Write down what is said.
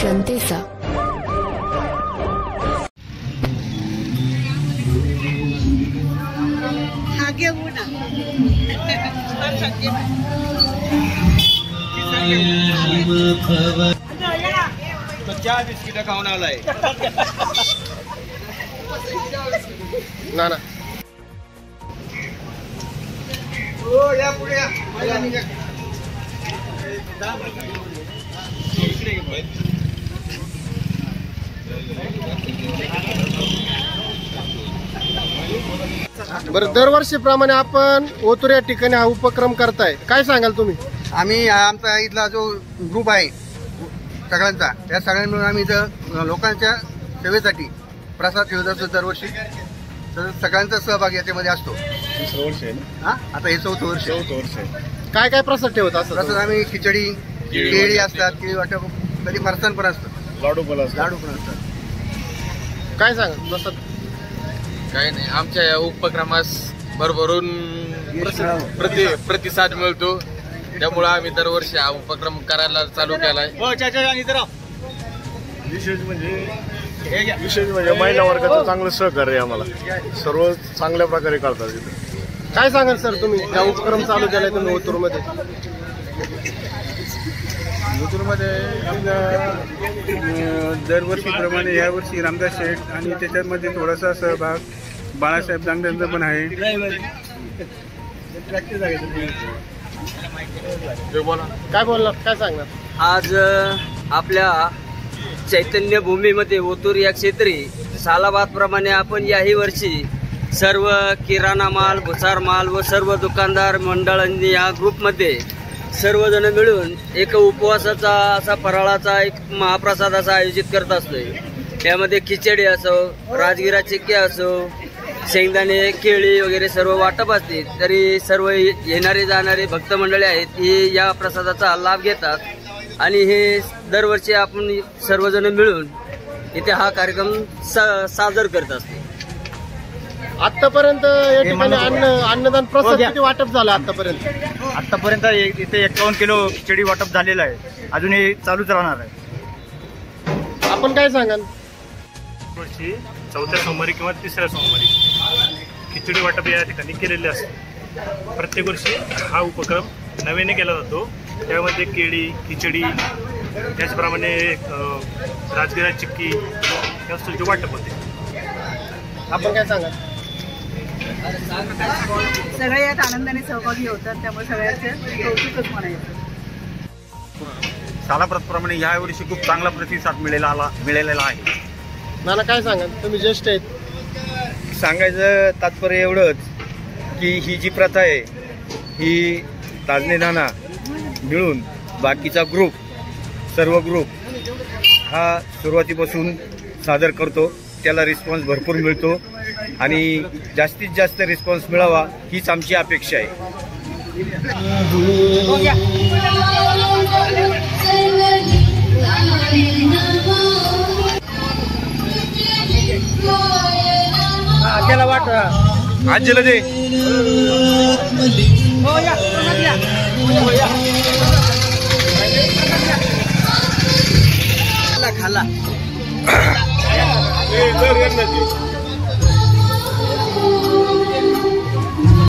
जनतेचा. चहा बिस्किट खाऊन आलाय ना ना. हो या पुढे या. बरं, दरवर्षीप्रमाणे आपण ओतूर या ठिकाणी हा उपक्रम करताय, काय सांगाल तुम्ही? आम्ही आमचा इथला जो ग्रुप आहे सगळ्यांचा, या सगळ्यांना मिळून आम्ही इथं लोकांच्या सेवेसाठी प्रसाद ठेवत असतो दरवर्षी. तर सगळ्यांचा सहभाग याच्यामध्ये असतो. दुसरं वर्ष आहे ना? आता हे 4थं वर्ष. काय काय प्रसाद ठेवत असतो? प्रसाद आम्ही खिचडी, केळी असतात, केळी वाटप, कधी फरसाण पण असतं, लाडू पण असतात. काय सांगाल प्रसाद? काही नाही, आमच्या या उपक्रमास भरभरून प्रतिसाद मिळतो, त्यामुळे आम्ही दरवर्षी हा उपक्रम करायला चालू केलाय. विशेष म्हणजे महिला वर्गाचं चांगलं सहकार्य आहे आम्हाला, सर्व चांगल्या प्रकारे करतात इथे. काय सांगाल सर तुम्ही, हा उपक्रम चालू केलाय तुम्ही ओतूरमध्ये? ओतूरमध्ये आमच्या दरवर्षीप्रमाणे यावर्षी रामदास शेठ आणि त्याच्यामध्ये थोडासा सहभाग बाळासाहेब दांगड्यांचा पण आहे. काय बोलणार, काय सांगणार? आज आपल्या चैतन्य भूमीमध्ये ओतूर या क्षेत्री सालाबादप्रमाणे आपण याही वर्षी सर्व किराणा माल, भुसार माल व सर्व दुकानदार मंडळांनी या ग्रुपमध्ये सर्वजण मिळून एक उपवासाचा असा फराळाचा एक महाप्रसाद असा आयोजित करत असतोय. त्यामध्ये खिचडी असो, राजगिरा चिक्की असो, शेंगदाणे, केळी वगैरे सर्व वाटप असते. तरी सर्व येणारे जाणारे भक्त मंडळी आहेत ही या प्रसादाचा लाभ घेतात आणि हे दरवर्षी आपण सर्वजण मिळून इथे हा कार्यक्रम सादर करत असतो. आतापर्यंत या ठिकाणी अन्नदान प्रसाद किती वाटप झालं आतापर्यंत? आतापर्यंत इथे 51 किलो खिचडी वाटप झालेलं आहे, अजून हे चालूच राहणार आहे. आपण काय सांगाल? वर्षी 4थ्या सोमवारी किंवा 3ऱ्या सोमवारी खिचडी वाटप या ठिकाणी केलेले असते. प्रत्येक वर्षी हा उपक्रम नव्याने केला जातो. त्यामध्ये केळी, खिचडी, त्याचप्रमाणे राजगिरा चिक्की या वस्तूंचे वाटप होते. आपण काय सांगाल? सगळे यात आनंदाने सहभागी होतात, त्यामुळे सगळ्यांचे कौतुकच म्हणायचं. सालाप्रमाणे यावर्षी खूप चांगला प्रतिसाद मिळालेला आहे. नाना काय सांगाल, तुम्ही ज्येष्ठ आहेत? सांगायचं तात्पर्य एवढंच की ही जी प्रथा आहे ही ताजने नाना मिळून बाकीचा ग्रुप, सर्व ग्रुप हा सुरुवातीपासून सादर करतो. त्याला रिस्पॉन्स भरपूर मिळतो आणि जास्तीत जास्त रिस्पॉन्स मिळावा हीच आमची अपेक्षा आहे. त्याला वाट आजीला दे. खाला